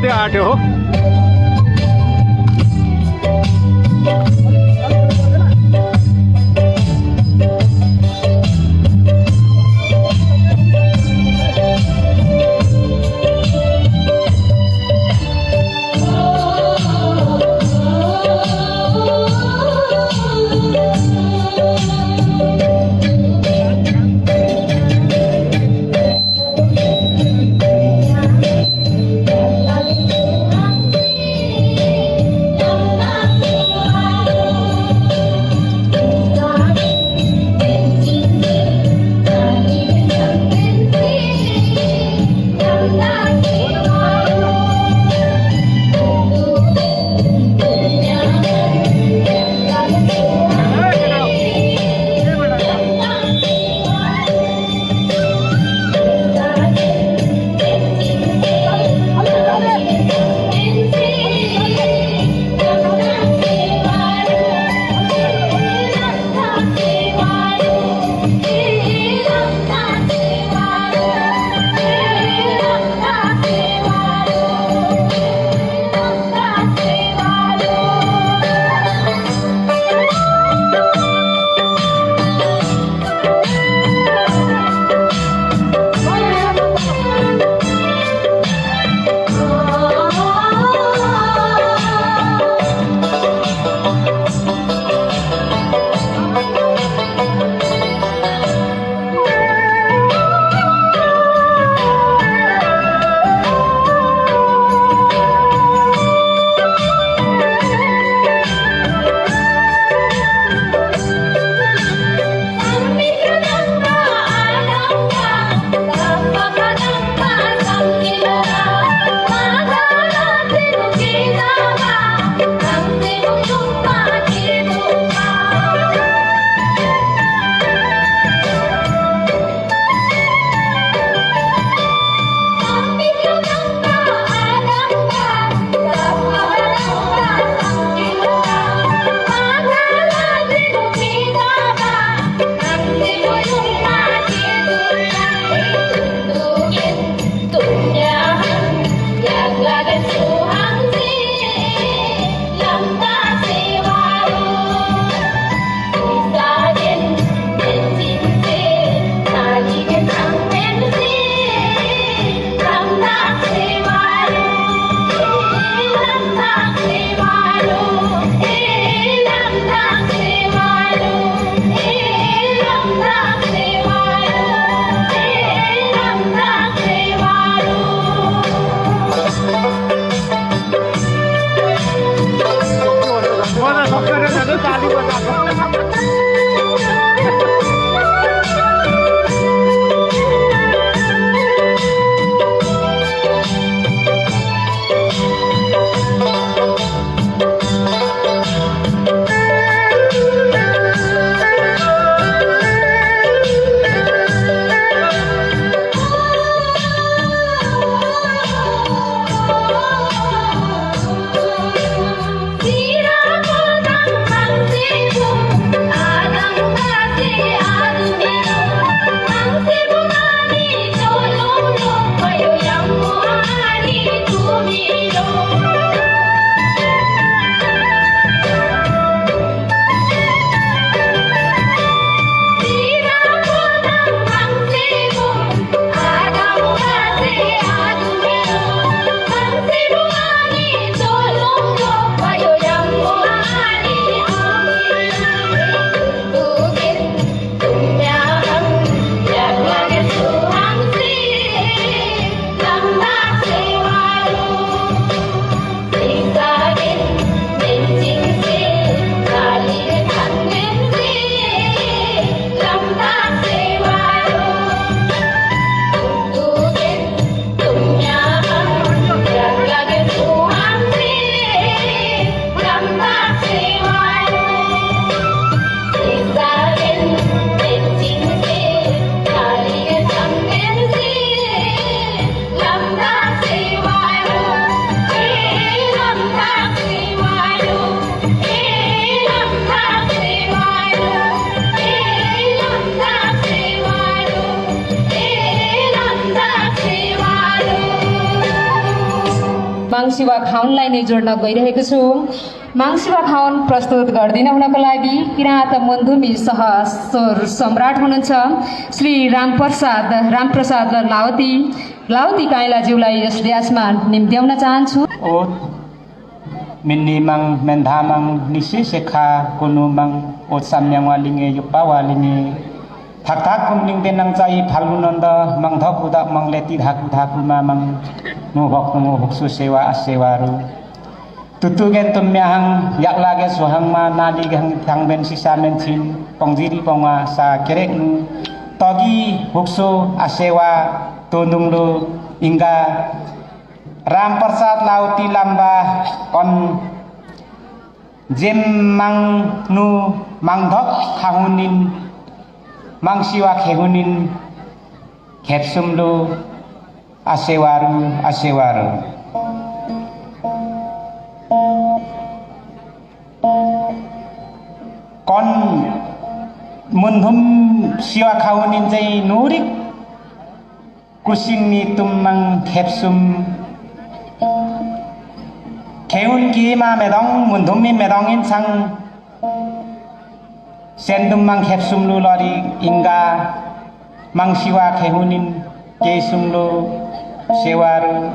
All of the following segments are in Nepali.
मध्ये आठ है हो। माङसिवा खाउनलाई नै जोड्न गइरहेको छु। माङसिवा खाउन प्रस्तुत गर्दिन हुनको लागि किराँत मन्धुमी सह स्वर सम्राट हुनुहुन्छ श्री रामप्रसाद लावती काइलाज्यूलाई यस ड्यासमा निम्त्याउन चाहन्छु। Minni mang mendhamang nisi sekha kunu mang otsamyang walinge yupa walinge thak kumling tenang cai phalunanda mang thok udak mang leti dhaku ma mang nuhok su sewa asewaru tutugen tumyahang yaklage sohang ma nali gang thang ben sisa men thin pongjiri pongwa sa kerek togi huksu asewa tonunglu ingga Rampersad Lauti Lamba kon jem mang nu mangdok kahunin mangsiwa kehunin kepsumlu asewaru kon munhum siwa kahunin jai nurik kusini tumang kepsum Keun ki ma medong mundum mi medong in sang sendum mang khepsum lu lori inga mang siwa kehunin kesum lu sewaru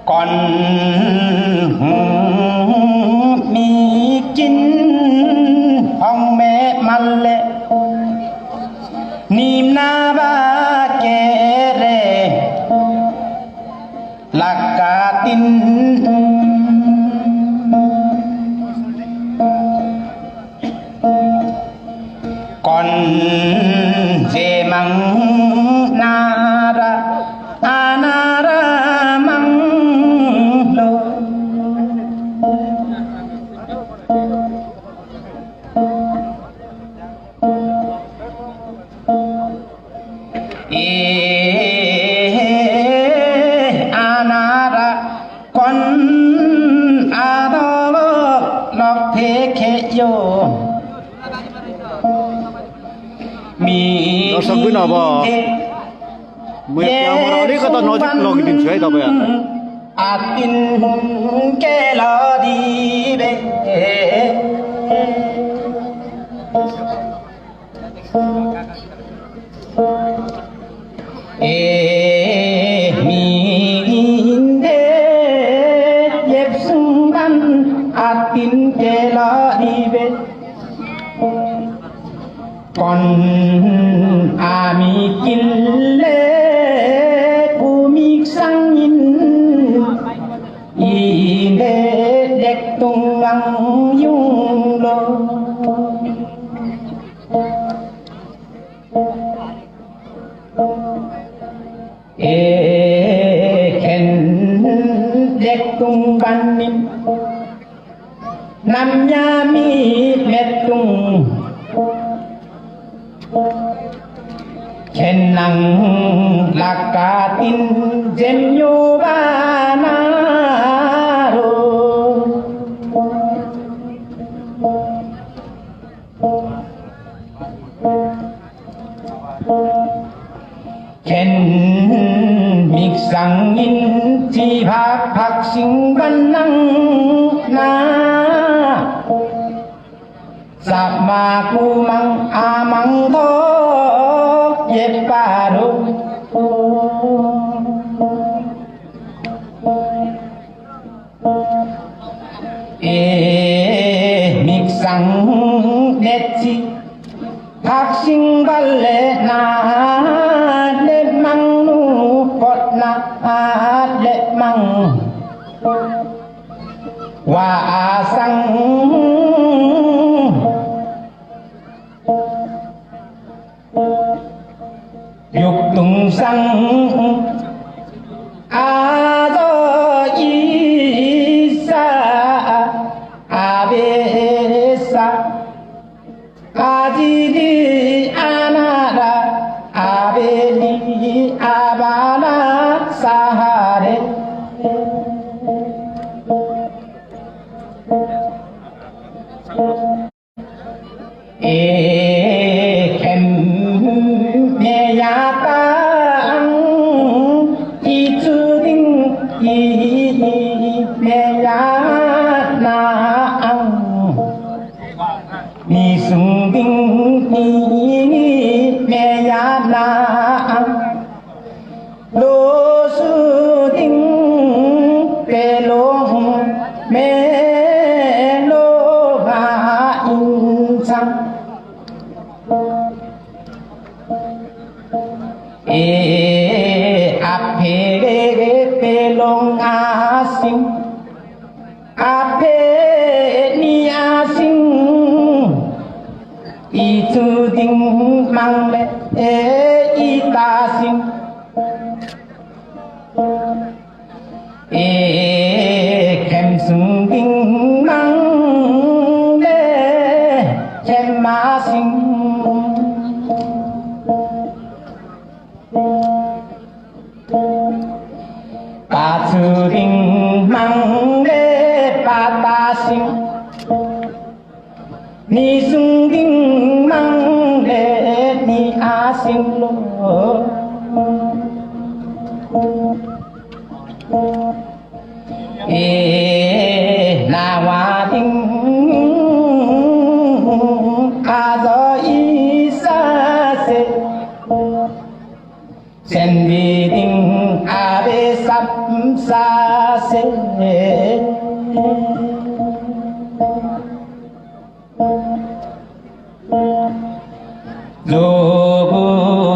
Con mi chín ông mẹ mal lệ nim na ba kê re lakatin con dê măng nara anara măng lo anara con adolo lok thế khe yo Nó sắp với nào bò mười kéo mà nó đi có tao nói chút lo cái tiền xuế tao bây giờ atin ke lo di be mi de yep sung ban atin ke lo di be con ami kille kumik sangin ine dek tungang yung lo ken dek tung banin namnya mi metung Kenang lakatin jem yubanaro Ken miksangin jibak sing banang na Sama kumang amang to paro miksang netchi thaksin balle na le mang nu pot na le mang wa sang dục tung sang a do isa a be sa a di di anara a be li a ba na sa ha re khem me ya tang i chu ding i me ya na ang ni sung ding i me ya na ang lo su ding pe lo me lo ha in sang ape pelong asing ape ni asing itu ding mang le ita sing khem sung ding mang le khem ma sing ba chu ding mang le ba ta sing ni sung ding mang le ni a sing lo na wa ding a do i sa se sen vi ding a be sap sa se do bu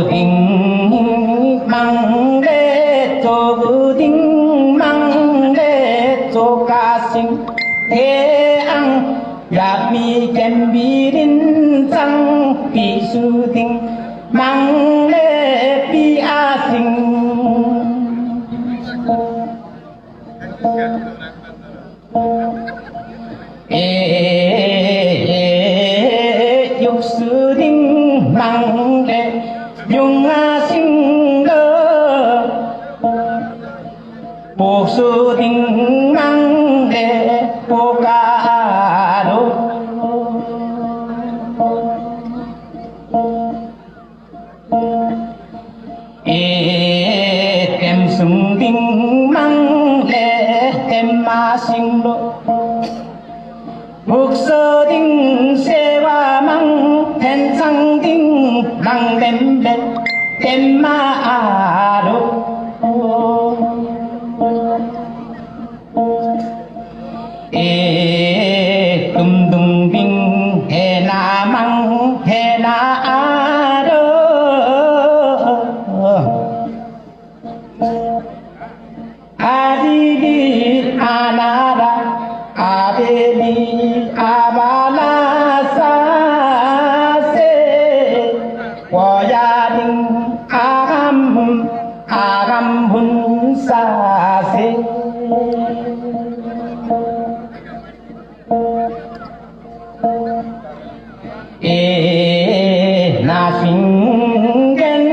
ding mang le do bu ding mang le do ka sing te ang ya mi kem bi rin sang pi su ding mang le pi a sing dục sư đinh mang le dùng a sing lơ bộ sư đinh mang le bộ ca đô tem sung đinh mang le tem ma sing lô mục sơ đinh xe hoa mang thèn sang đinh mang đêm đêm đêm ma đô tum tum đinh he na mang he na đô a di di anara abeli abala sa se waya ding agam hun sa se na singen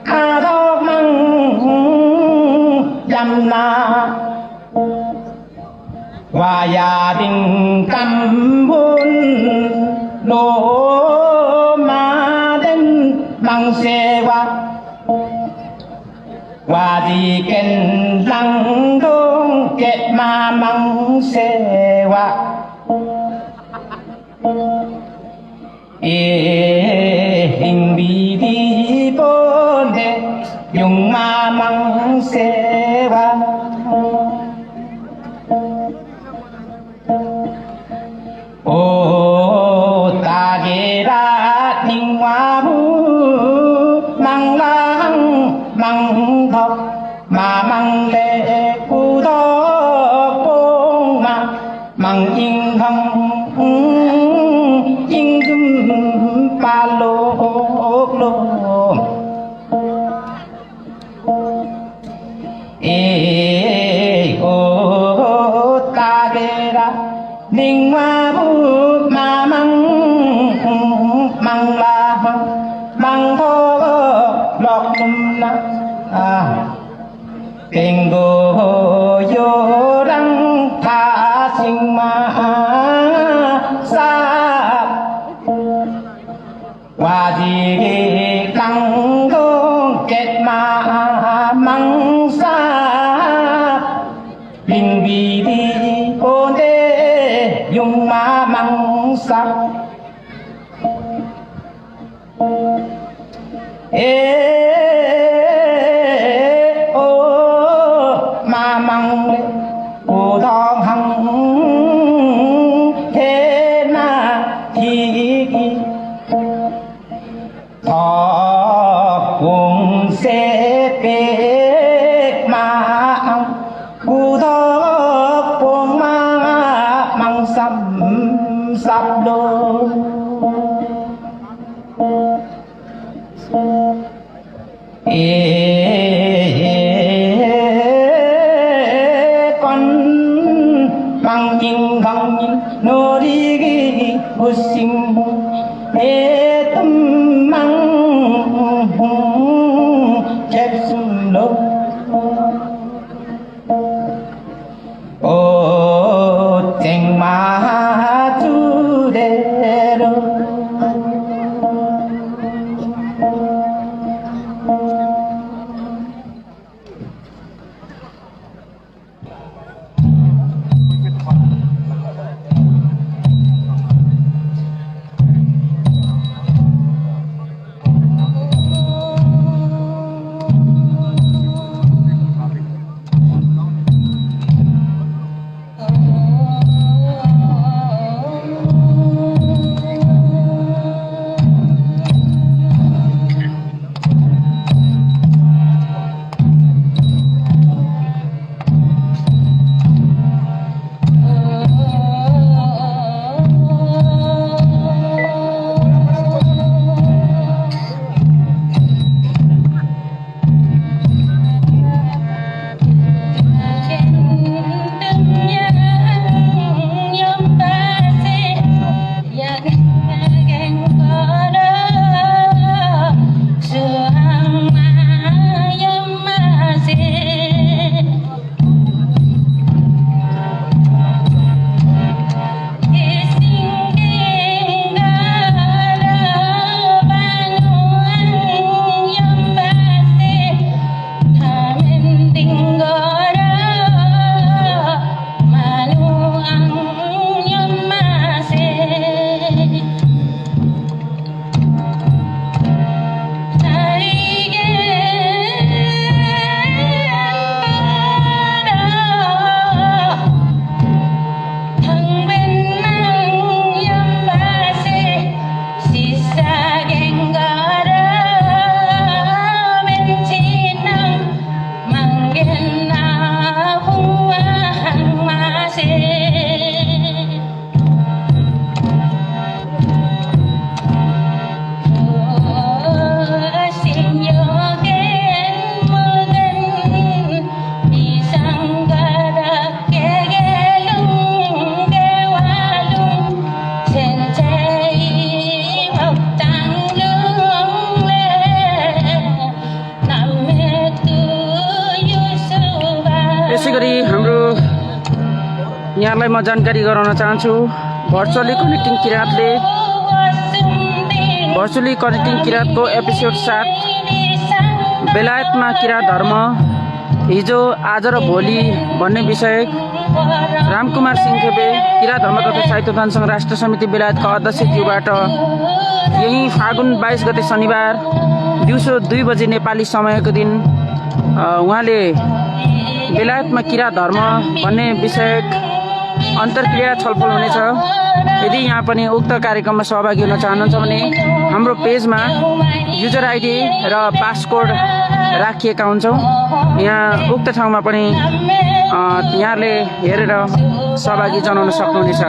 adok mang yam na waya ding kam bun lo ma den mang se wa wa di ken lang dong ke ma mang se wa hình bi di มาโลกโลเอโอตาเกระนิ่งมาบุมามังมังลามังโทหลอกนุ่มนะเก่งโกโยรังทาสิงมาซาวาดีกังโกเก็ดมามังซาลิงบีดีโอเดยุงมามังซาเอโอมามังเลอูทองหังเทนาทีทอกุงเสเปกมากูทอปวงมามังซับซับโดเอcon bằng nhìn bằng nhìn nô đi vô sinh ê tâm mang chép sum lô ô tình mà tu đê rô यहाँलाई म जानकारी गराउन चाहन्छु भर्चुअली कनेक्टिङ किराँतको एपिसोड 7 बेलायतमा किराँत धर्म हिजो आज र भोलि भन्ने विषय रामकुमार सिंहखेपे किराँत धर्म तथा साहित्य उत्थान संघ राष्ट्र समिति बेलायतका अध्यक्षज्यूबाट यही फागुन 22 गते शनिबार दिउँसो 2 बजे नेपाली समयको दिन उहाँले बेलायतमा किराँत धर्म भन्ने विषय अन्तर्क्रिया छलफल हुनेछ। यदि यहाँ पनि उक्त कार्यक्रममा सहभागी हुन चाहनुहुन्छ भने हाम्रो पेजमा युजर आइडी र पासकोड राखिएका हुन्छौँ। यहाँ उक्त ठाउँमा पनि यहाँले हेरेर सहभागी जनाउन सक्नुहुनेछ।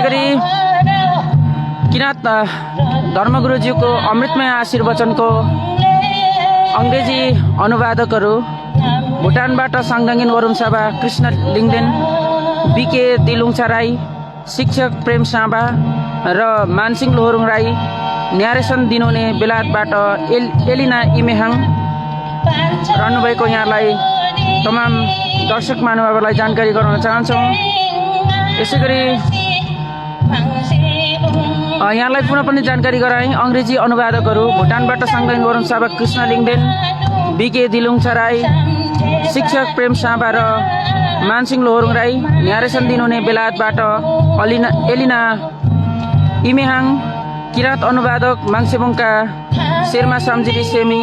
गरी किराँत धर्मगुरुज्यूको अमृतमय आशीर्वचनको अङ्ग्रेजी अनुवादकहरू भुटानबाट साङदाङिन वरुण साबा, कृष्ण लिङदेन, बिके दिलुङछा राई, शिक्षक प्रेम साबा र मानसिंह लोहोरुङ राई, न्यारेसन दिनोने बेलायतबाट एलिना इमेहाङ रहनुभएको यहाँलाई तमाम दर्शक महानुभावहरूलाई जानकारी गराउन चाहन्छौँ। यसै गरी यहाँलाई पुनः पनि जानकारी गराएँ, अङ्ग्रेजी अनुवादकहरू भुटानबाट साङदाङिन वरुण साबा, कृष्ण लिङदेन, बिके दिलुङछा राई, शिक्षक प्रेम साबा र मानसिंह लोहोरुङ राई, न्यारेसन दिनोने बेलायतबाट एलिना इमेहाङ, किराँत अनुवादक माङसेबुङका शेर्मा सामजिरी सेमी,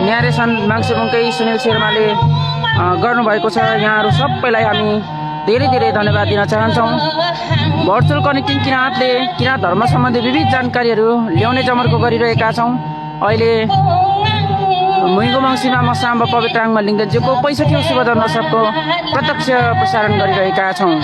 न्यारेसन माङसेबुङकै सुनिल शेर्माले गर्नुभएको छ। यहाँहरू सबैलाई हामी धेरै धेरै धन्यवाद दिन चाहन्छौँ। भर्चुअल कनेक्टिङ किराँतले किराँत धर्म सम्बन्धी विविध जानकारीहरू ल्याउने जमर्को गरिरहेका छौँ। अहिले मुइगो मङ्सीमा म साम्ब पवित्राङमा लिङ्गेनज्यूको 65औं शुभ जन्मोत्सवको प्रत्यक्ष प्रसारण गरिरहेका छौँ।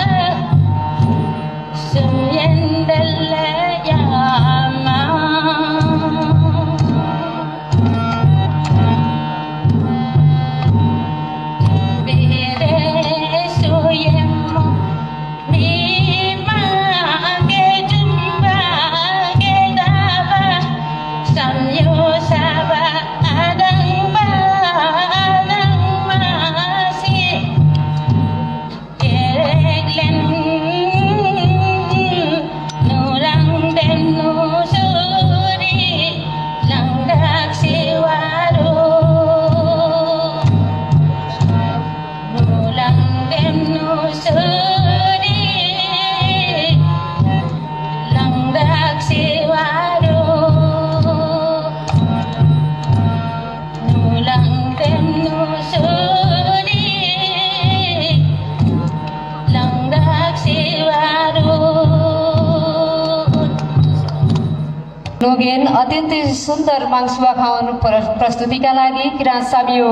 नोगेन अत्यन्तै सुन्दर माङसुवा खाउन प्रस्तुतिका लागि किराँत साबियो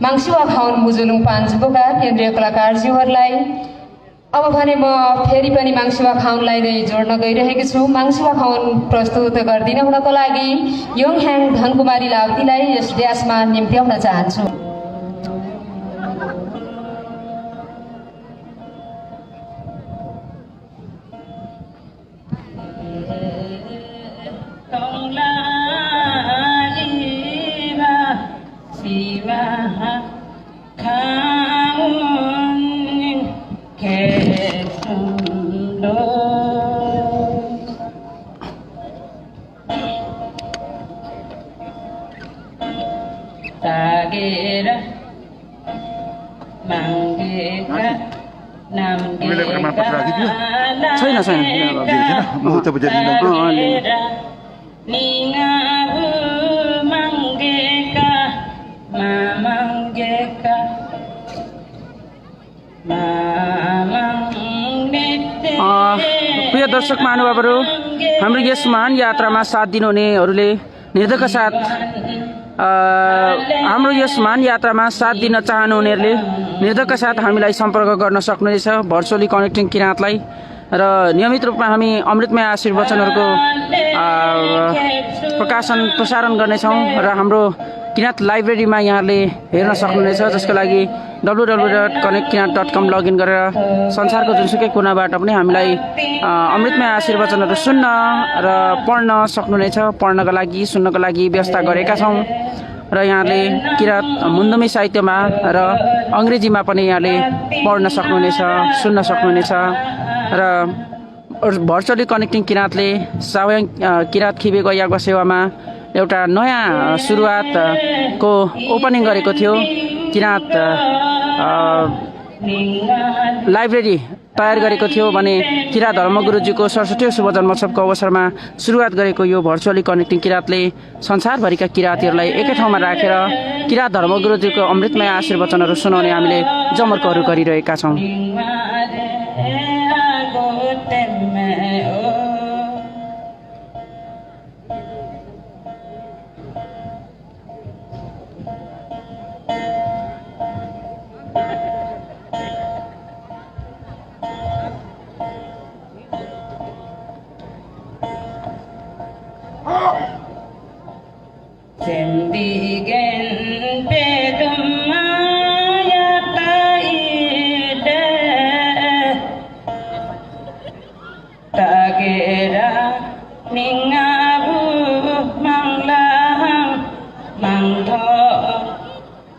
माङसुवा खाउन मुजुलुङ पाञ्चुका केन्द्रीय कलाकारज्यूहरूलाई अब भने म फेरि पनि माङसुवा खाउनलाई नै जोड्न गइरहेको छु। माङसुवा खाउन प्रस्तुत गरिदिन हुनको लागि योङह्याङ धनकुमारी लाउतीलाई यस ड्यासमा निम्त्याउन चाहन्छु। प्रिय दर्शक महानुभावहरू, हाम्रो यस महान यात्रामा साथ दिनुहुनेहरूले निर्धक्क साथ हाम्रो यस महान यात्रामा साथ दिन चाहनुहुनेहरूले निर्धक्क साथ हामीलाई सम्पर्क गर्न सक्नुहुनेछ भर्चुअली कनेक्टिङ किराँतलाई। र नियमित रूपमा हामी अमृतमय आशीर्वचनहरूको प्रसारण गर्नेछौँ र हाम्रो किराँत लाइब्रेरीमा यहाँले हेर्न सक्नुहुनेछ, जसको लागि www.connectkirat.com लगइन गरेर संसारको जुनसुकै कुनाबाट पनि हामीलाई अमृतमय आशीर्वचनहरू सुन्न र पढ्न सक्नुहुनेछ। पढ्नका लागि सुन्नको लागि व्यवस्था गरेका छौँ र यहाँले किराँत मुन्दुमी साहित्यमा र अङ्ग्रेजीमा पनि यहाँले पढ्न सक्नुहुनेछ, सुन्न सक्नुहुनेछ। र भर्चुअली कनेक्टिङ किराँतले सावयाङ किराँत खिबेको यागवा सेवामा एउटा नयाँ सुरुवातको ओपनिङ गरेको थियो। किराँत लाइब्रेरी तयार गरेको थियो भने किराँत धर्मगुरुजीको 67औं शुभ जन्मोत्सवको अवसरमा सुरुवात गरेको यो भर्चुअली कनेक्टिङ किराँतले संसारभरिका किराँतीहरूलाई एकै ठाउँमा राखेर किराँत धर्मगुरुजीको अमृतमय आशीर्वचनहरू सुनाउने हामीले जमर्कोहरू गरिरहेका छौँ।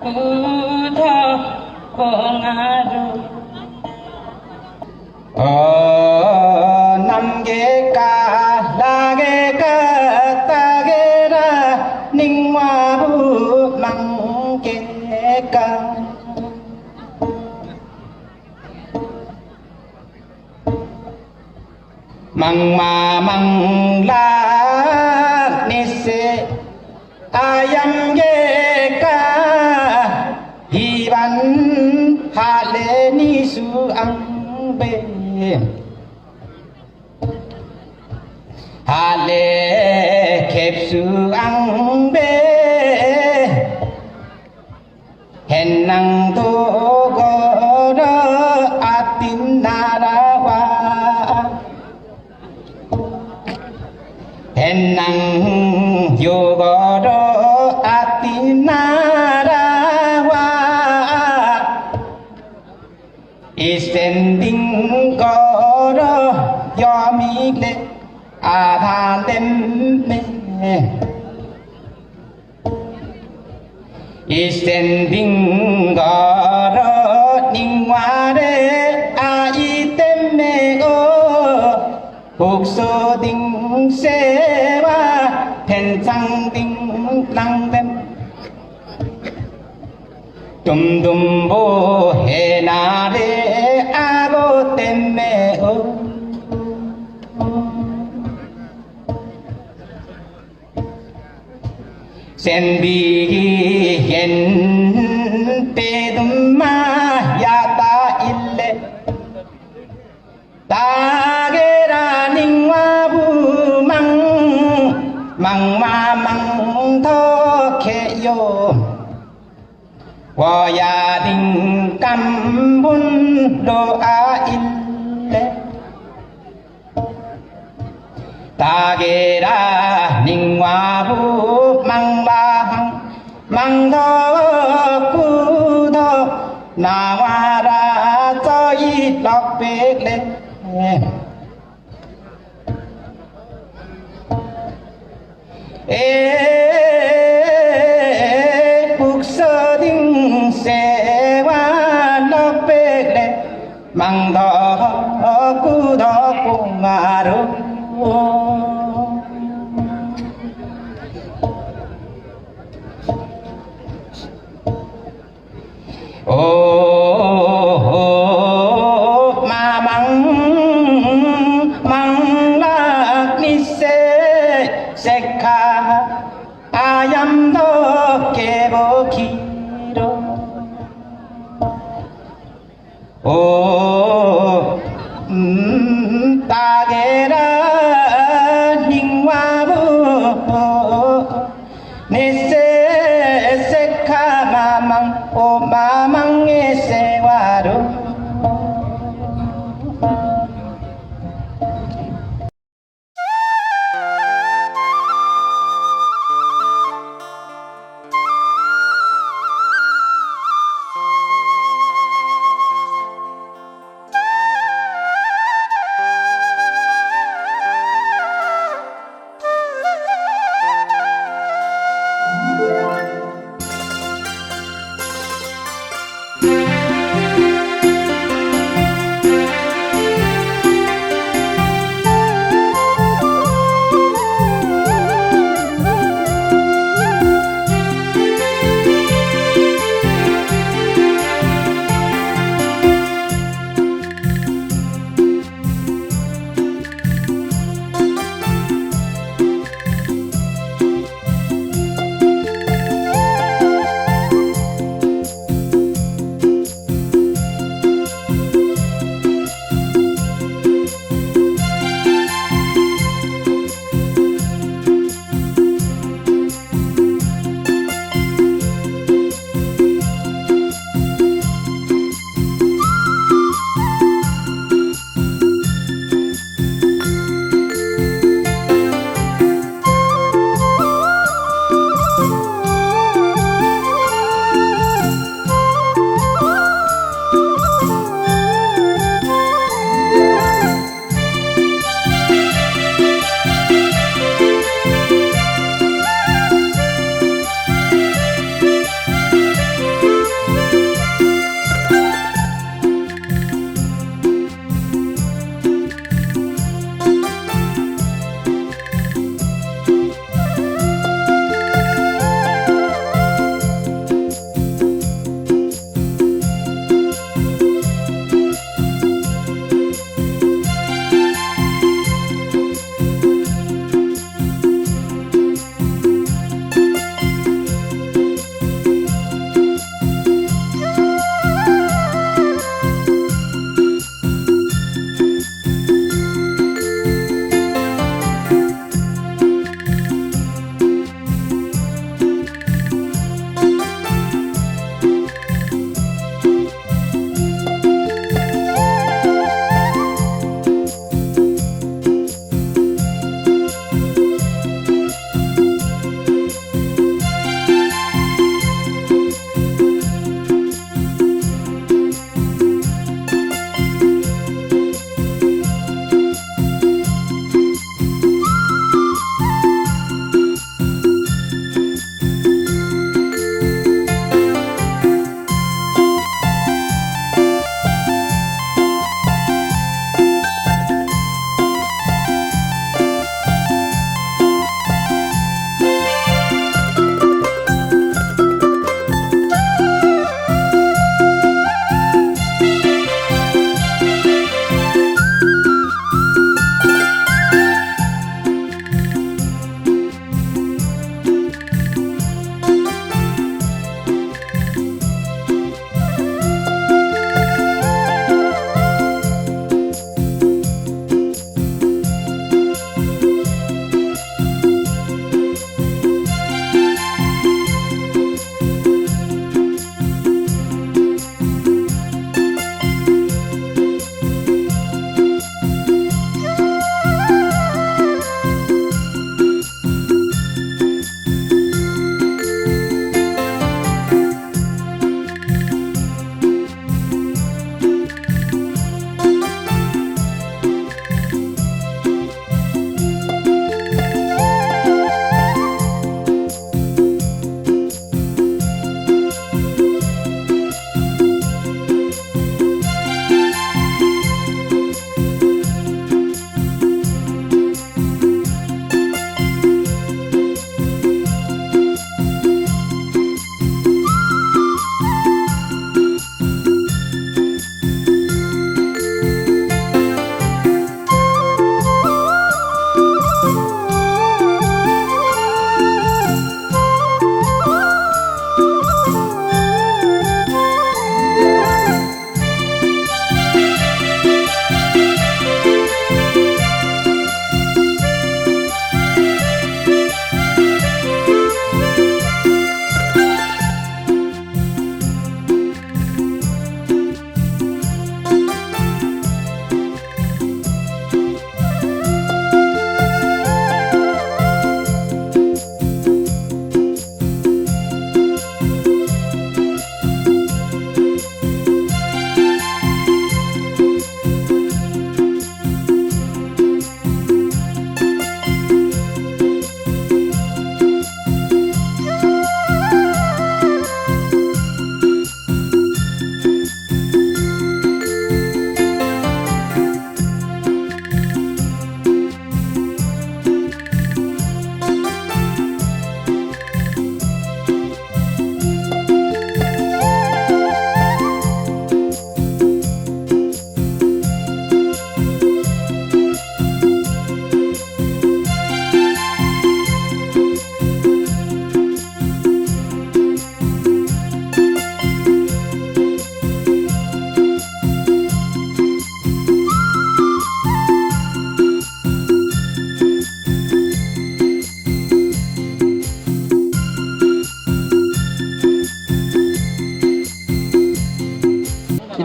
कुध कोंगारो 남게까 라게까 따게라 닝와부 망게까 망마망라 니세 아얌게까 이반 할레니수 앙베 할레 캡수 앙베 헨낭도 걸어 아틴 나라와 헨낭 요걸어 아틴 나라와 이센딩 걸어 여미래 아다렘메 이센딩 걸어 닝와레 아이 땜메고 복소딩 세와 펜상딩 랑뎀 둠둠보 해나레 아고 땜메오 센비기 옌 빼둠마 야다 일레 따게라 닝와부망 망마망 더케요 워야딩 깜분 로아 일레 따게라 닝와부 망마항 망더구더 나와라 저이 럭백레 에 북서딩 세와 럭백레 망더구더 공마루 오 마망 망락 니세 세카 아얌도 깨보기로 오 따게라 닝와부 니세 세카 마망 오 마망의 세와로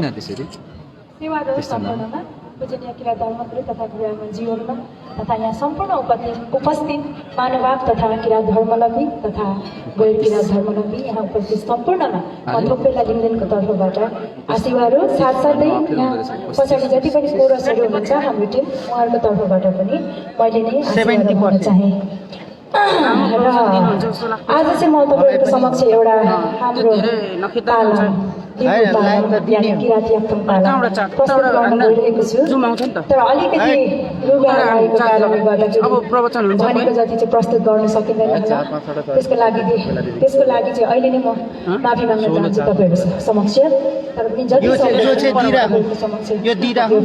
किन त्यसरी सेवादल सम्पूर्णमा पूजनीय किरा धर्मगुरु तथा गृहमन्त्रीहरूमा तथा यहाँ सम्पूर्ण उपस्थित महानुभाव तथा किरा धर्मलम्बी तथा गैर किरा धर्मलम्बी यहाँ उपस्थित सम्पूर्णमा म थोपेला लिङ्गदेनको तर्फबाट आशीर्वाद हो। साथसाथै यहाँ पछाडि जति पनि कोरसहरू हुनुहुन्छ हाम्रो टिम उहाँहरूको तर्फबाट पनि मैले नै आशीर्वाद दिन चाहेँ। र आज चाहिँ म तपाईँहरूको समक्ष एउटा हाम्रो पालन किराँती पालन प्रस्तुत गर्न गइरहेको छु। तर अलिकति रुगा लागेको कारणले गर्दा भनेको जति चाहिँ प्रस्तुत गर्न सकिँदैन। त्यसको लागि चाहिँ अहिले नै म माफी माग्न चाहन्छु तपाईँहरू समक्ष। तर पनि जति तपाईँहरूको समक्ष यो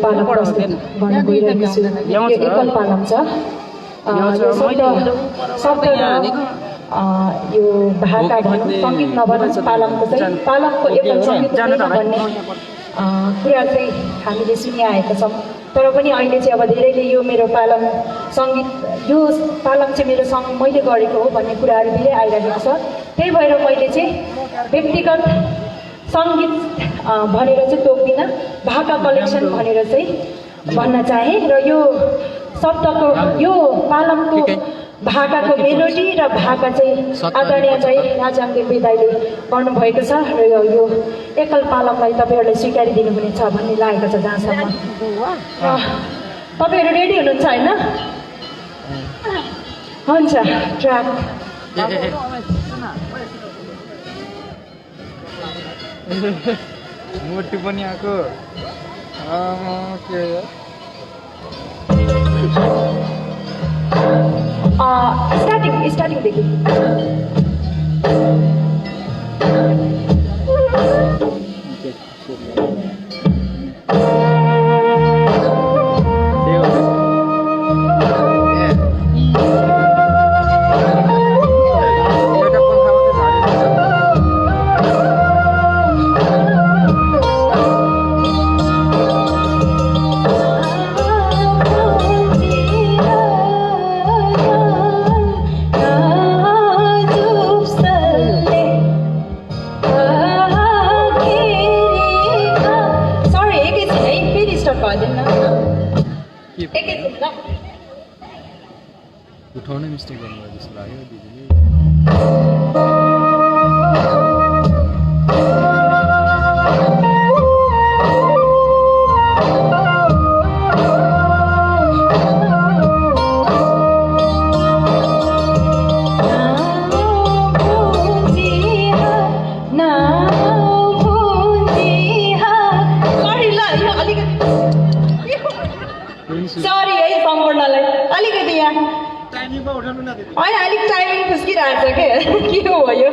पालन प्रस्तुत गर्न गइरहेको छु। यो एकल पालन छ। शब्द यो भाका भनौँ सङ्गीत नभनौँ पालमको चाहिँ पालमको एकल सङ्गीत भन्ने कुरा चाहिँ हामीले सुनिआएका छौँ। तर पनि अहिले चाहिँ अब धेरैले यो मेरो पालम सङ्गीत यो पालम चाहिँ मेरो मैले गरेको हो भन्ने कुराहरू धेरै आइरहेको छ। त्यही भएर मैले चाहिँ व्यक्तिगत सङ्गीत भनेर चाहिँ तोक्दिनँ, भाका कलेक्सन भनेर चाहिँ भन्न चाहेँ। र यो शब्दको यो पालमको भाकाको मेलोडी र भाका चाहिँ आदरणीय चाहिँ राजाङ्गे बेदाईले गर्नुभएको छ। र यो एकल पालमलाई तपाईँहरूले स्वीकारिदिनु हुनेछ भन्ने लागेको छ जहाँसम्म। तपाईँहरू रेडी हुनुहुन्छ होइन? हुन्छ ट्र्याक मोटु पनि आएको स्टार्टिङदेखि उठाउनै मिस्टेक गर्नुभयो जस्तो लाग्यो दिदीले। सरी है सम्पूर्णलाई अलिकति यहाँ होइन अलिक टाइमिङ खुस्किरहेको छ के हो यो?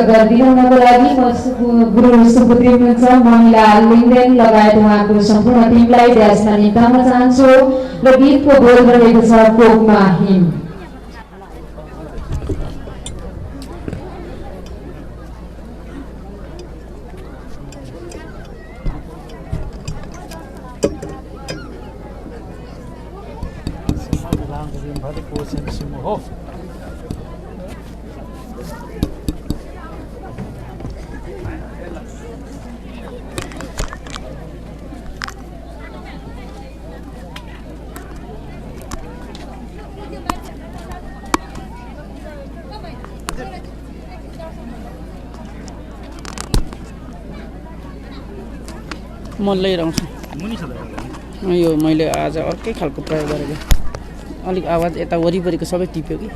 गरिदिनु हुनको लागि म गुरु सुपुत्री हुनुहुन्छ महिला लिङ्गेन लगायत उहाँको सम्पूर्ण टिमलाई ड्यासमा निम्ताउन चाहन्छु र गीतको बोल रहेको छ कोकमा हिम। म लिइरहन्छु यो मैले आज अर्कै खालको प्रयोग गरेको अलिक आवाज यता वरिपरिको सबै टिप्यो कि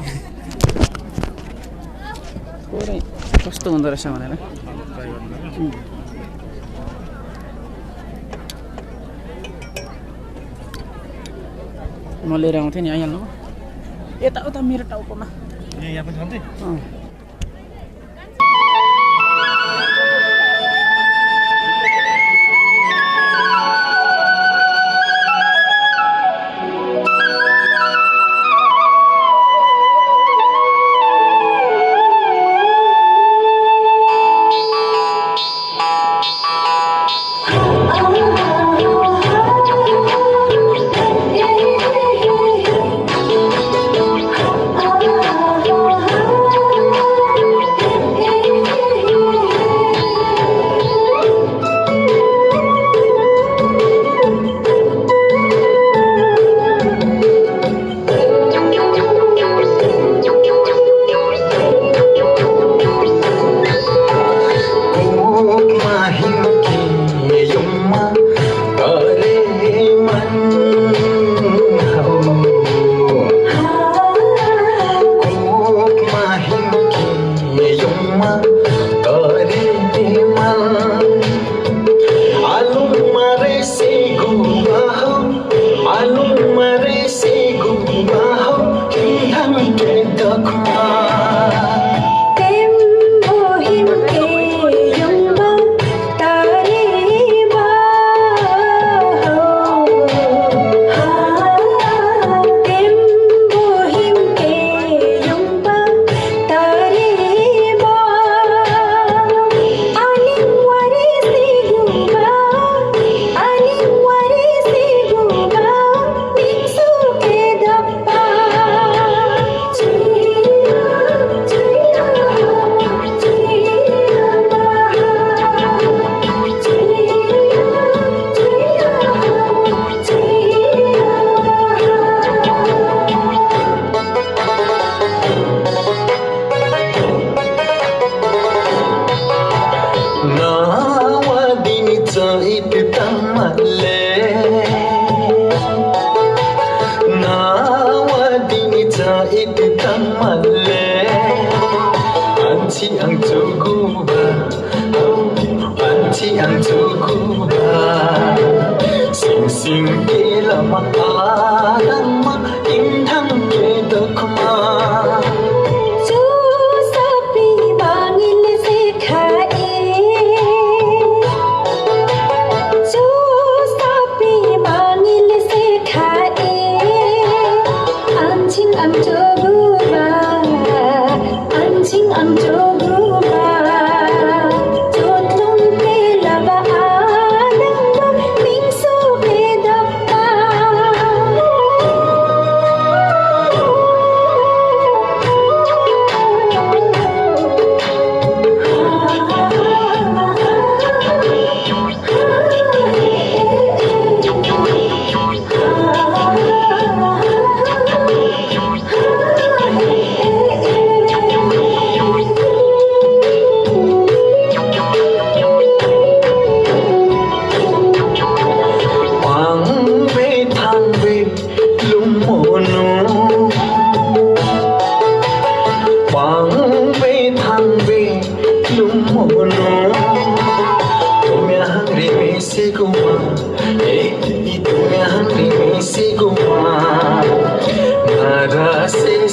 पुरै कस्तो हुँदो रहेछ भनेर म लिएर आउँथेँ नि आइहाल्नु यता उता मेरो टाउकोमा यहाँ पनि छन्थे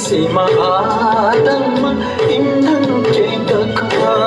Sima Adam, Inang Kedakma.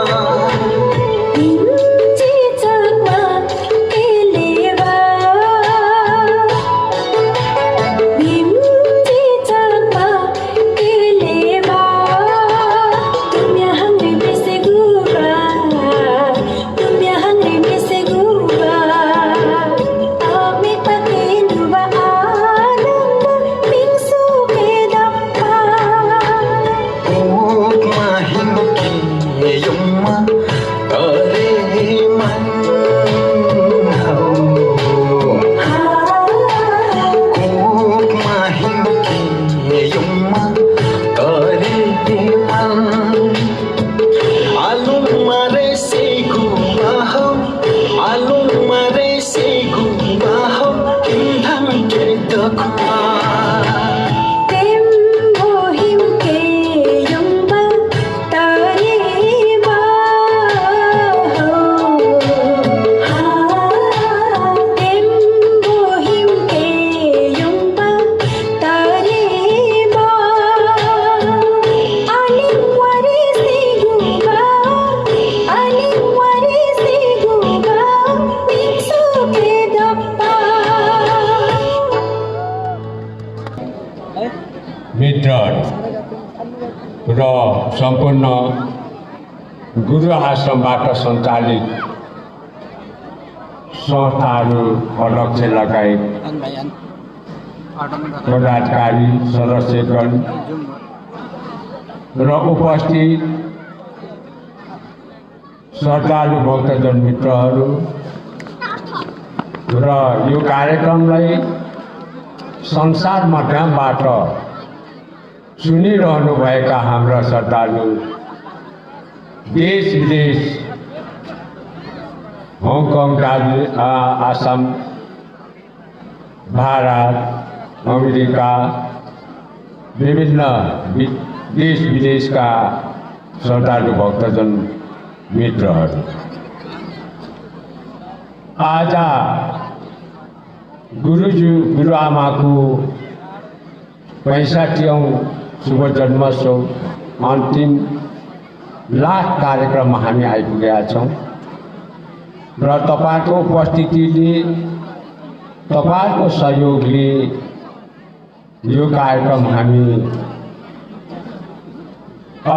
मित्रहरू र सम्पूर्ण गुरु आश्रमबाट सञ्चालित संस्थाहरू अध्यक्ष लगायत पदाधिकारी सदस्यगण र उपस्थित श्रद्धालु भक्तजन मित्रहरू र यो कार्यक्रमलाई संसार मध्यमबाट सुनिरहनुभएका हाम्रा श्रद्धालु देश विदेश हङकङ आसाम भारत अमेरिका विभिन्न देश विदेशका श्रद्धालु भक्तजन मित्रहरू आज गुरुआमाको 65औं शुभ जन्मोत्सव अन्तिम लास्ट कार्यक्रममा हामी आइपुगेका छौँ र तपाईको उपस्थितिले तपाईको सहयोगले यो कार्यक्रम हामी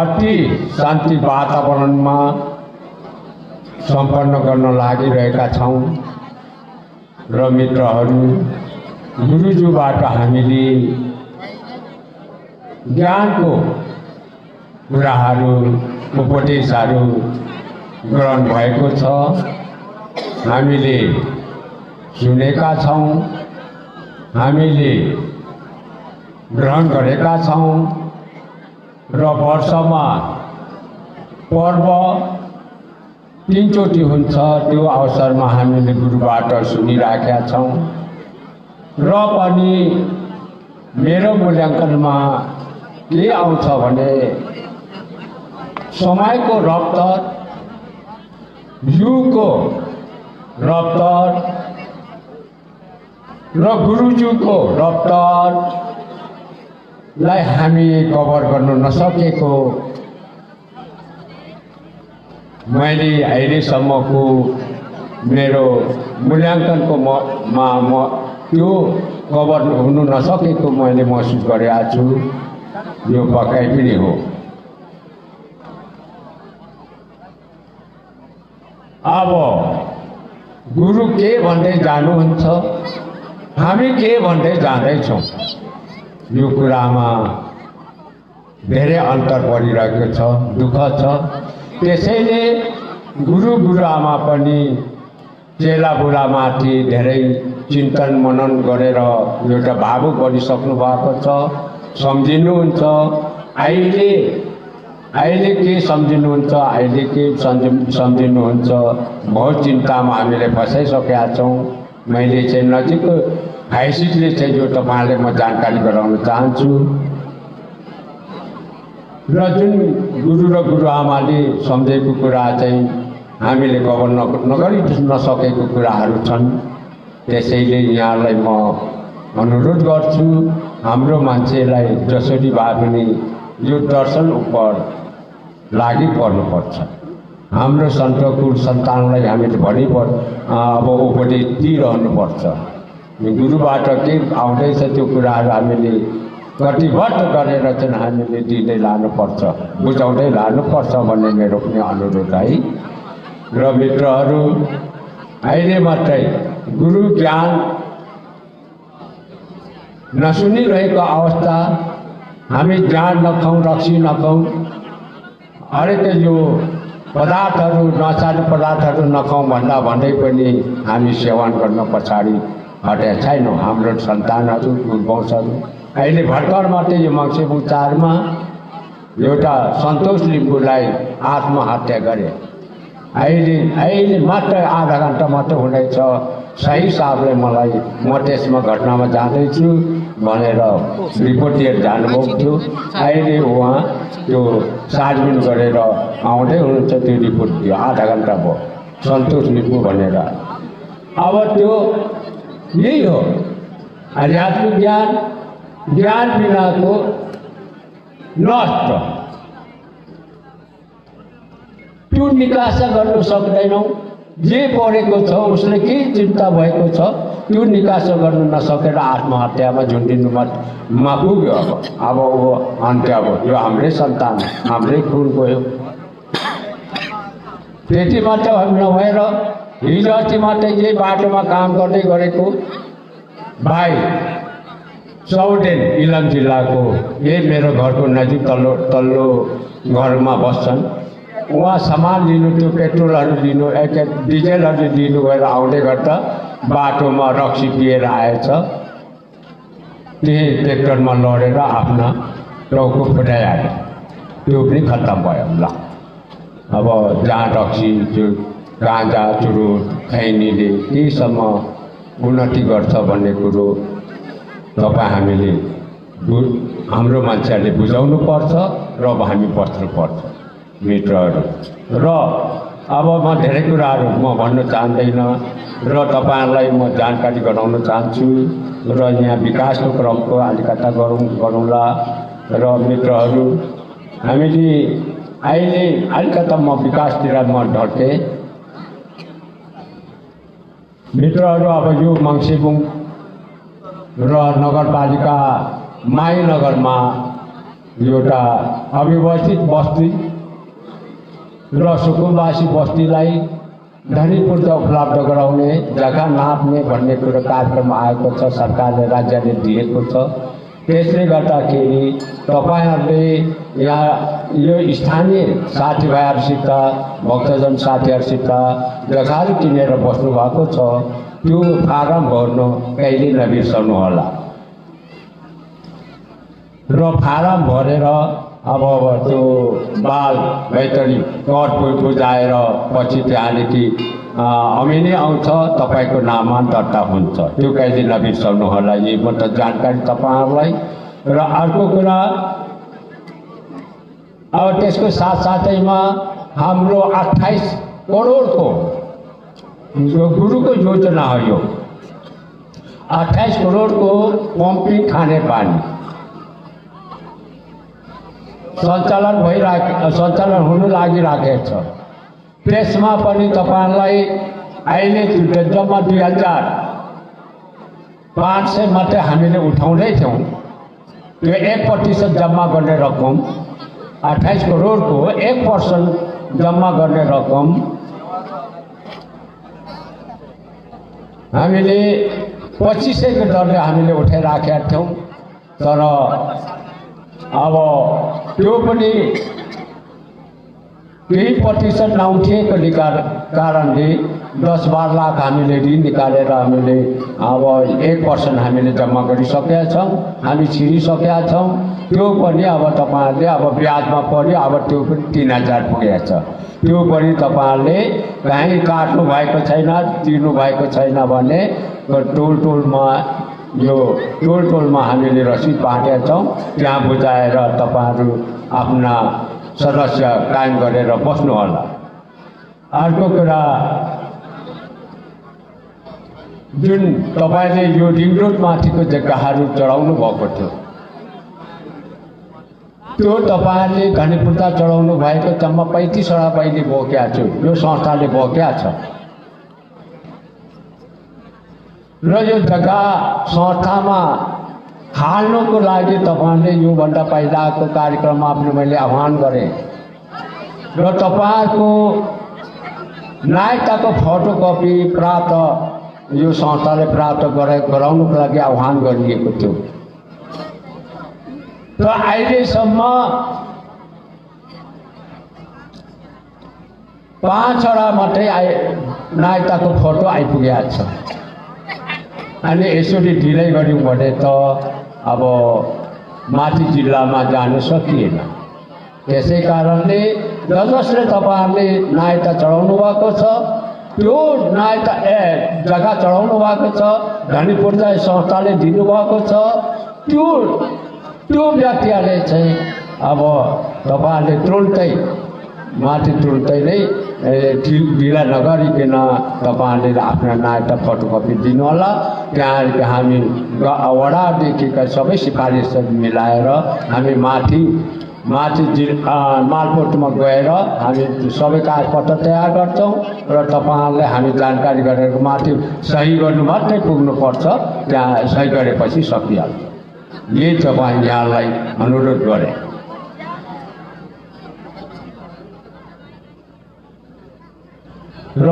अति शान्ति वातावरणमा सम्पन्न गर्न लागिरहेका छौँ र मित्रहरू गुरुज्यूबाट हामीले ज्ञानको कुराहरू उपदेशहरू ग्रहण भएको छ हामीले सुनेका छौँ हामीले ग्रहण गरेका छौँ र वर्षमा पर्व 3 चोटि हुन्छ त्यो अवसरमा हामीले गुरुबाट सुनिराखेका छौँ र पनि मेरो मूल्याङ्कनमा के आउँछ भने समयको रफ्तार युगको रफ्तार र गुरुज्यूको रफ्तारलाई हामी कभर गर्न नसकेको मैले अहिलेसम्मको मेरो मूल्याङ्कनको म त्यो कभर हुनु नसकेको मैले महसुस गरेको छु यो पक्कै पनि हो अब गुरु के भन्दै जानुहुन्छ हामी के भन्दै जाँदैछौँ यो कुरामा धेरै अन्तर परिरहेको छ दुःख छ त्यसैले गुरुआमा पनि चेला बुढामाथि धेरै चिन्तन मनन गरेर एउटा भावुक बनिसक्नु भएको छ सम्झिनुहुन्छ अहिले के सम्झिनुहुन्छ अहिले के सम्झिनुहुन्छ बहुत चिन्तामा हामीले फसाइसकेका छौँ मैले चाहिँ नजिकको हैसियतले चाहिँ यो तपाईँलाई म जानकारी गराउन चाहन्छु र जुन गुरु र गुरुआमाले सम्झेको कुरा चाहिँ हामीले कभर नगरी नसकेको कुराहरू छन् त्यसैले यहाँलाई म अनुरोध गर्छु हाम्रो मान्छेलाई जसरी भए पनि यो दर्शन उप लागि पर्नुपर्छ हाम्रो सन्तकुल सन्तानलाई हामीले अब उपदेश दिइरहनुपर्छ गुरुबाट के आउँदैछ त्यो कुराहरू हामीले कटिबद्ध गरेर चाहिँ हामीले दिँदै लानुपर्छ बुझाउँदै लानुपर्छ भन्ने मेरो पनि अनुरोध है र मित्रहरू अहिले मात्रै गुरु ज्ञान नसुनिरहेको अवस्था हामी ज्ञान नखाउँ रक्सी नखाउँ अरे त यो पदार्थहरू नशालु पदार्थहरू नखाउँ भन्दै पनि हामी सेवन गर्न पछाडि हटेका छैनौँ हाम्रो सन्तानहरू वंशहरू अहिले भर्खर मात्रै यो मङ्सिर 4 मा एउटा सन्तोष लिम्बूलाई आत्महत्या गरे अहिले मात्र आधा घन्टा मात्र हुँदैछ सही हिसाबले मलाई म त्यसमा घटनामा जाँदैछु भनेर रिपोर्ट दिएर जानुभएको थियो अहिले उहाँ त्यो सार्जमेन्ट गरेर आउँदै हुनुहुन्छ त्यो रिपोर्ट दियो आधा घन्टा भयो सन्तोष लिम्बू भनेर अब त्यो यही हो आध्यात्मिक ज्ञान बिनाको नष्ट त्यो निकास गर्न सक्दैनौँ जे पढेको छ उसले के चिन्ता भएको छ त्यो निकास गर्न नसकेर आत्महत्यामा झुन्डिनुमा पुग्यो। अब ऊ अन्त्य भयो। यो हाम्रै सन्तान हाम्रै खुन गयो। त्यति मात्र नभएर हिजो अस्ति मात्रै यही बाटोमा काम गर्दै गरेको भाइ सौडेन इलाम जिल्लाको यही मेरो घरको नजिक तल्लो घरमा बस्छन्। उहाँ सामान लिनु त्यो पेट्रोलहरू लिनु डिजेलहरू लिनु गएर आउँदै गर्दा बाटोमा रक्सी पिएर आएछ। त्यही ट्र्याक्टरमा लडेर आफ्ना टाउको फुटाइहाल्यो। त्यो पनि खत्तम भयो। ल अब जहाँ रक्सी त्यो गाँजा चुरोट खैनीले केहीसम्म उन्नति गर्छ भन्ने कुरो तपाईँ हामीले हाम्रो मान्छेहरूले बुझाउनु पर्छ र हामी बस्नु पर्छ मित्रहरू। र अब म धेरै कुराहरू म भन्न चाहँदैन र तपाईँहरूलाई म जानकारी गराउन चाहन्छु र यहाँ विकासको क्रमको अलिकता गरौँला। र मित्रहरू हामीले अहिले अलिकता म विकासतिर म ढल्केँ। मित्रहरू अब यो मङ्सिबुङ र नगरपालिका माइनगरमा एउटा अव्यवस्थित बस्ती र सुकुम्बासी बस्तीलाई धनी पूर्जा उपलब्ध गराउने जग्गा नाप्ने भन्ने कुरो कार्यक्रम आएको छ। सरकारले राज्यले दिएको छ। त्यसले गर्दाखेरि तपाईँहरूले यहाँ यो स्थानीय साथीभाइहरूसित भक्तजन साथीहरूसित जग्गाहरू किनेर बस्नुभएको छ। त्यो फारम भर्नु कहिले नबिर्सनु होला र फारम भरेर अब त्यो बाल बैतडी कर बुझाएर पछि त्यहाँदेखि अमिनै आउँछ तपाईँको नाममा दर्ता हुन्छ। त्यो कहिले नबिर्सनु होला। यही म त जानकारी तपाईँहरूलाई। र अर्को कुरा अब त्यसको साथसाथैमा हाम्रो 28 करोडको यो गुरुको योजना हो। यो 28 करोडको पम्पिङ खाने पानी सञ्चालन हुनु लागिराखेको छ। त्यसमा पनि तपाईँहरूलाई अहिले जम्मा 2500 मात्रै हामीले उठाउँदै थियौँ। त्यो 1% जम्मा गर्ने रकम 28 करोडको 1% जम्मा गर्ने रकम हामीले 2500 को दरले हामीले उठाइराखेका थियौँ। तर अब त्यो पनि केही प्रतिशत नउठेको कारणले 10-12 लाख हामीले ऋण निकालेर हामीले अब 1% हामीले जम्मा गरिसकेका छौँ। हामी छिरिसकेका छौँ। त्यो पनि अब तपाईँहरूले अब ब्याजमा पर्यो। अब त्यो पनि 3000 पुगेको छ। त्यो पनि तपाईँहरूले कहीँ काट्नु भएको छैन, तिर्नु भएको छैन भने टोलमा हामीले रसिद बाँडेका छौँ। त्यहाँ बुझाएर तपाईँहरू आफ्ना सदस्य कायम गरेर बस्नु होला। अर्को कुरा जुन तपाईँले यो रिङ रोड माथिको जग्गाहरू चढाउनु भएको थियो त्यो तपाईँहरूले धनीपूर्ता चढाउनु भएको जम्मा 35वटा मैले बोकेका छु। यो संस्थाले बोकेका छ र यो जग्गा संस्थामा हाल्नुको लागि तपाईँहरूले योभन्दा पहिलाको कार्यक्रममा पनि मैले आह्वान गरेँ र तपाईँहरूको नायकताको फोटोकपी प्राप्त यो संस्थाले प्राप्त गराउनुको लागि आह्वान गरिएको थियो। र अहिलेसम्म 5वटा मात्रै नायकताको फोटो आइपुगेको छ। अनि यसरी ढिलै गऱ्यौँ भने त अब माथि जिल्लामा जान सकिएन। त्यसै कारणले जसले तपाईँहरूले नायकता चढाउनु भएको छ त्यो नायकता जग्गा चढाउनु भएको छ, धनीपूर्जा संस्थाले दिनुभएको छ, त्यो व्यक्तिहरूले चाहिँ अब तपाईँहरूले तुरुन्तै नै ढिला नगरिकन तपाईँहरूले आफ्ना नायकता फोटोकपी दिनु होला। त्यहाँदेखि हामी वडादेखिका सबै सिफारिसहरू मिलाएर हामी माथि माथि मालपोर्टमा गएर हामी सबै कागजपत्र तयार गर्छौँ र तपाईँहरूले हामी जानकारी गरेर माथि सही गर्नु मात्रै पुग्नुपर्छ, त्यहाँ सही गरेपछि सकिहाल्छ। यही तपाईँ यहाँलाई अनुरोध गरेँ। र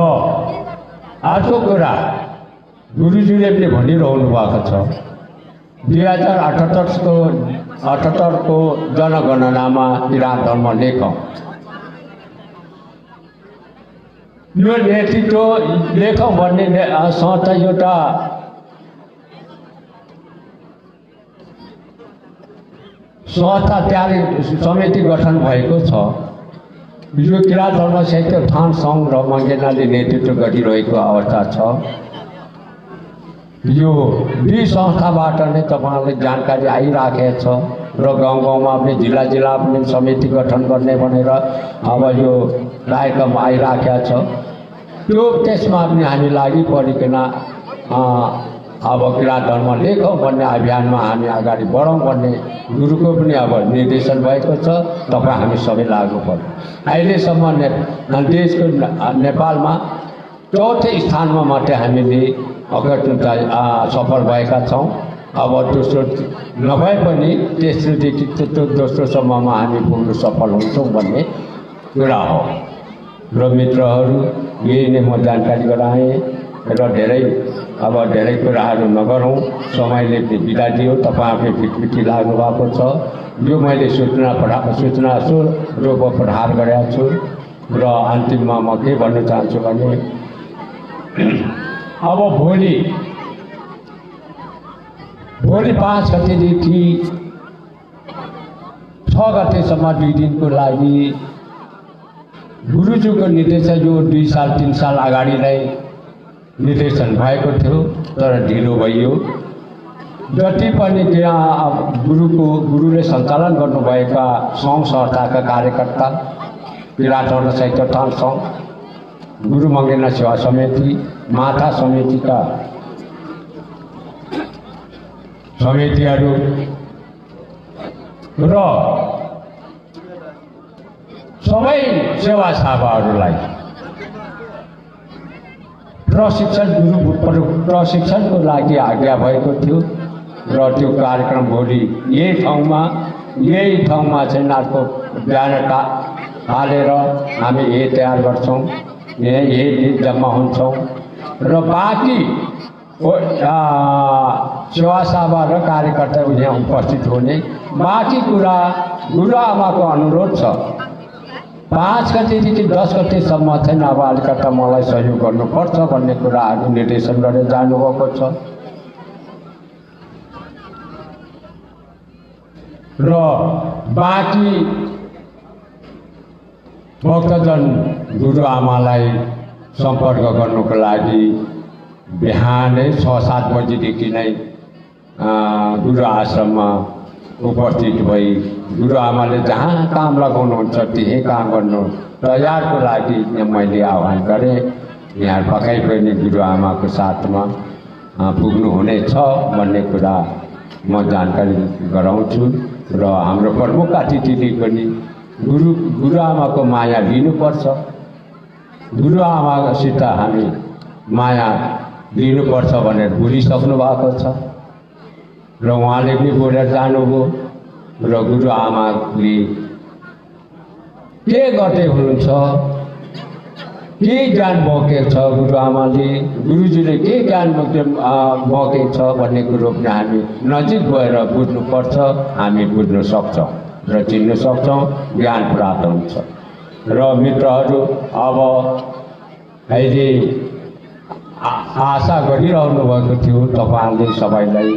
अर्को कुरा गुरुजीले पनि भनिरहनु भएको छ, 2078को जनगणनामा किराँत धर्म लेखौँ। यो नेतृत्व लेखौँ भन्ने सोच एउटा संस्था तयारी समिति गठन भएको छ। यो किराँत धर्म साहित्य उत्थान सङ्घ र मङ्गेनाले नेतृत्व गरिरहेको अवस्था छ। यो दुई संस्थाबाट नै तपाईँहरूलाई जानकारी आइराखेको छ र गाउँ गाउँमा पनि जिल्ला पनि समिति गठन गर्ने भनेर अब यो कार्यक्रम आइराखेको छ। त्यो त्यसमा पनि हामी लागि परिकन अब किराँत धर्म लेखौँ भन्ने अभियानमा हामी अगाडि बढौँ भन्ने गुरुको पनि अब निर्देशन भएको छ। तपाईँ हामी सबै लागु पर्यो। अहिलेसम्म देशको नेपालमा चौथो स्थानमा मात्रै हामीले सफल भएका छौँ। अब दोस्रो नभए पनि तेस्रोदेखि दोस्रोसम्ममा हामी पुग्नु सफल हुन्छौँ भन्ने कुरा हो। र मित्रहरू, यही नै म जानकारी गराएँ र धेरै कुराहरू नगरौँ, समयले बिदा दियो। तपाईँहरूले भिटभिटी लाग्नु भएको छ। यो मैले सूचना रूप प्रहार गरेको छु। र अन्तिममा म के भन्न चाहन्छु भने अब भोलि 5 गतेदेखि 6 गतेसम्म 2 दिनको लागि गुरुजीको निर्देशन यो 2 साल 3 साल अगाडि नै निर्देशन भएको थियो, तर ढिलो भइयो। जति पनि त्यहाँ गुरुले सञ्चालन गर्नुभएका सङ्घ संस्थाका कार्यकर्ता, किराँत धर्म साहित्य उत्थान सङ्घ, गुरु मङ्गेना सेवा समिति, माता समितिका समितिहरू र सबै सेवा साभाहरूलाई प्रशिक्षणको लागि आज्ञा भएको थियो। र त्यो कार्यक्रम भोलि यही ठाउँमा चाहिँ अर्को बिहान हालेर हामी यही तयार गर्छौँ, यही जम्मा हुन्छौँ। र बाँकी सेवा साभा र कार्यकर्ता यहाँ उपस्थित हुने। बाँकी कुरा गुरुआमाको अनुरोध छ, 5 गतेदेखि 10 गतेसम्म चाहिँ अब अलिकता मलाई सहयोग गर्नुपर्छ भन्ने कुराहरू निर्देशन गरेर जानुभएको छ। र बाँकी भक्तजन गुरुआमालाई सम्पर्क गर्नुको लागि बिहानै 6-7 बजीदेखि नै गुरु आश्रममा उपस्थित भई गुरुआमाले जहाँ काम लगाउनुहुन्छ त्यही काम गर्नु तयारको लागि मैले आह्वान गरेँ। यहाँ पक्कै पनि गुरुआमाको साथमा पुग्नुहुनेछ भन्ने कुरा म जानकारी गराउँछु। र हाम्रो प्रमुख अतिथिले पनि गुरुआमाको माया लिनुपर्छ, गुरुआमासित हामी माया लिनुपर्छ भनेर भुलिसक्नु भएको छ। र उहाँले पनि बोलेर जानुभयो। र गुरुआमाले के गर्दै हुनुहुन्छ, के ज्ञान बोकेको छ गुरुआमाले, गुरुजीले के ज्ञान बोकेको छ भन्ने कुरो पनि हामी नजिक गएर बुझ्नुपर्छ। हामी बुझ्न सक्छौँ र चिन्न सक्छौँ, ज्ञान प्राप्त हुन्छ। र मित्रहरू, अब अहिले आशा गरिरहनु भएको थियो तपाईँहरूले सबैलाई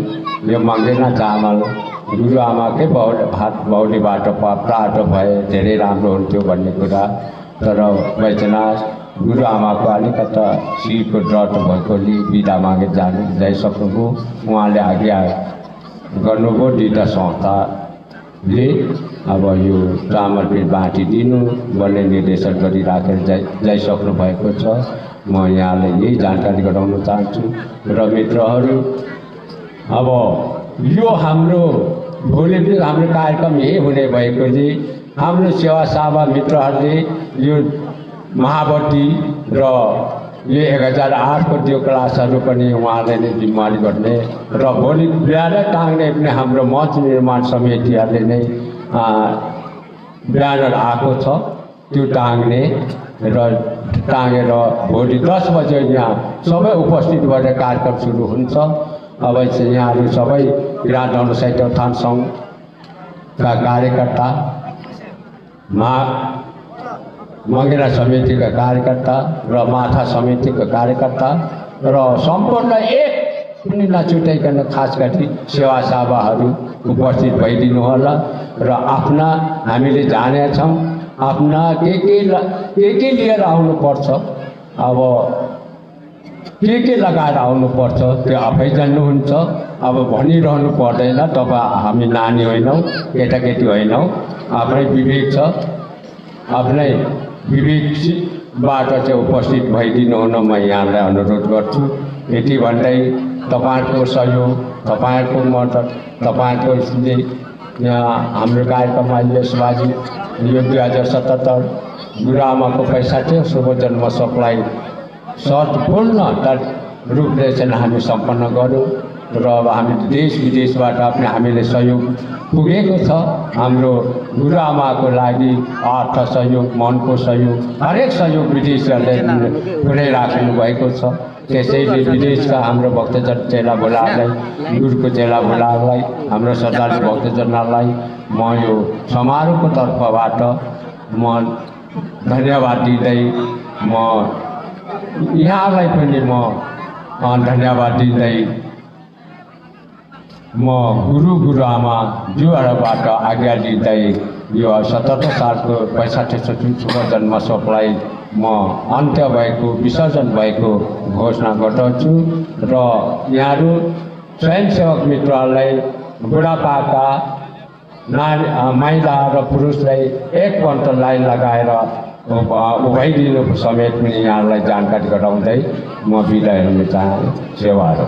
यो मङ्गेना चामल गुरुआमाकै बाहुलीबाट प्राप्त भए धेरै राम्रो हुन्थ्यो भन्ने कुरा। तर वैजनाथ गुरुआमाको अलिकता शिरको दर्द भएकोले बिदा मागेर जाइसक्नुभयो। उहाँले आज्ञा गर्नुभयो, 2टा संस्थाले अब यो चामल पनि बाँडिदिनु भन्ने निर्देशन गरिराखेर जाइसक्नु भएको छ। म यहाँलाई यही जानकारी गराउन चाहन्छु। र मित्रहरू, अब यो हाम्रो भोलि पनि हाम्रो कार्यक्रम यही हुने भएकोले हाम्रो सेवा सावा मित्रहरूले यो महावती र यो 1008 को त्यो क्लासहरू पनि उहाँले नै जिम्मेवारी गर्ने र भोलि ब्यानर टाङ्ने पनि हाम्रो मञ्च निर्माण समितिहरूले नै ब्यानर आएको छ त्यो टाङ्ने र टाँगेर भोलि 10 बजे यहाँ सबै उपस्थित भएर कार्यक्रम सुरु हुन्छ। अब चाहिँ यहाँहरू सबै किराँत धर्मसाहित्य उत्थान सङ्घका कार्यकर्ता मङ्गेरा समितिका कार्यकर्ता र माथा समितिका कार्यकर्ता र सम्पूर्ण एक पनि नछुटाइकन खास गरी सेवा सावाहरू उपस्थित भइदिनु होला र आफ्ना हामीले जानेछौँ आफ्ना के लिएर आउनुपर्छ, अब के लगाएर आउनुपर्छ त्यो आफै जान्नुहुन्छ। अब भनिरहनु पर्दैन, तपाईँ हामी नानी होइनौँ, केटाकेटी होइनौँ, आफ्नै विवेक छ, आफ्नै विवेकबाट चाहिँ उपस्थित भइदिनु हुन म यहाँलाई अनुरोध गर्छु। यति भन्दै तपाईँहरूको सहयोग, तपाईँहरूको मद्दत, तपाईँहरूको यहाँ हाम्रो कार्यक्रममा यसबाजी यो 2077 गुरुआमाको 65 शुभ जन्मोत्सवलाई सत्पूर्ण रूपले चाहिँ हामी सम्पन्न गऱ्यौँ र अब हामी देश विदेशबाट पनि हामीले सहयोग पुगेको छ। हाम्रो गुरुआमाको लागि अर्थ सहयोग, मनको सहयोग, हरेक सहयोग विदेशहरूले पुर्याइराख्नु भएको छ। त्यसैले विदेशका हाम्रो भक्तजन चेला बोलाहरूलाई, गुरुको चेला बोलाहरूलाई, हाम्रो श्रद्धालु भक्तजनहरूलाई म यो समारोहको तर्फबाट म धन्यवाद दिँदै म यहाँलाई पनि म धन्यवाद दिँदै म गुरुआमा ज्यूहरूबाट आज्ञा दिँदै यो 77 सालको 65 शुभ जन्मोत्सवलाई म अन्त्य भएको, विसर्जन भएको घोषणा गर्दछु र यहाँहरू स्वयंसेवक मित्रहरूलाई बुढापाका महिला र पुरुषलाई एकपल्ट लाइन लगाएर उभाइदिनु समेत पनि यहाँलाई जानकारी गराउँदै म बिदा हुन चाहन्छु। सेवाहरू